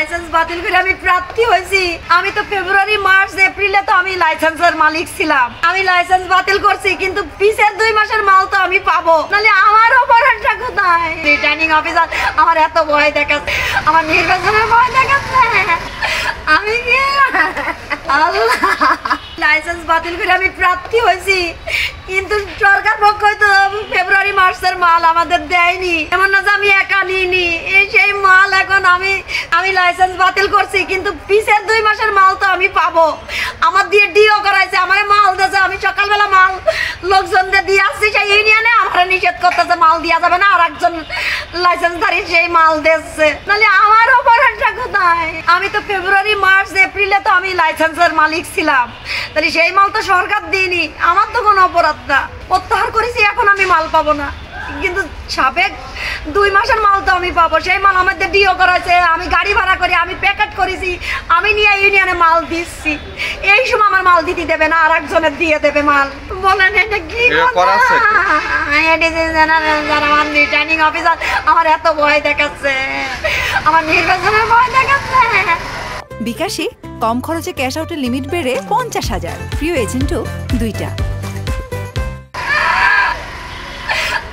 Licence বাতিল করে আমি প্রার্থী হয়েছি। আমি তো ফেব্রুয়ারি মার্চ এপ্রিলে তো আমি লাইসেন্সের মালিক ছিলাম। আমি লাইসেন্স বাতিল করছি, কিন্তু পিছের 2 মাসের মাল তো আমি পাবো, নাহলে আমার অপরাধটা কোথায়? রিটার্নিং অফিসার আমার এত ভয় দেখাচ্ছে, আমার নির্বাচনের ভয় দেখাচ্ছে। আমি কি লাইসেন্স বাতিল করে আমি প্রার্থী হয়েছি, কিন্তু সরকার পক্ষ তো ফেব্রুয়ারি মার্চের মাল আমাদের দেয়নি। এমন না যে আমি একা নিইনি, এই সেই মাল এখন আমি লাইসেন্স বাতিল করছি, কিন্তু পিছের 2 মাসের মাল তো আমি পাবো। আমার দিয়ে ডিও করাইছে, আমার মাল দিয়েছে। আমি সকালবেলা মাল লোকজনদের দিয়ে আসছি, সেই ইউনিয়নে আমার নিষেধ করতেছে মাল দেওয়া যাবে না, আর একজন লাইসেন্সধারী সেই মাল দিচ্ছে, নাহলে আমার অপরাধটা কোথায়? আমি তো ফেব্রুয়ারি মার্চ এপ্রিলে তো আমি লাইসেন্সের মালিক ছিলাম, তাহলে সেই মাল তো সরকার দিইনি, আমার তো কোনো অপরাধ না। প্রত্যাহার করেছি, এখন আমি মাল পাবো না, কিন্তু সাবেক 2 মাসের মাল তো আমি পাবো। সেই মাল আমাদের ডিও করাছে, আমি গাড়ি ভাড়া করি, আমি প্যাকেট করেছি, আমি নিয়ে ইউনিয়নে মাল দিচ্ছি। এই সময় আমার মাল দিতে দেবে না, আর একজনের দিয়ে দেবে মাল। বলেন এটা কি আমার রিটার্নিং অফিসার আমার এত ভয় দেখাচ্ছে, আমার নির্বাচনের ভয় দেখাচ্ছে। বিকাশে কম খরচে ক্যাশ আউটের লিমিট বেড়ে 50,000, প্রিয় এজেন্টও 2টা।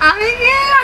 আমি কি আল্লাহ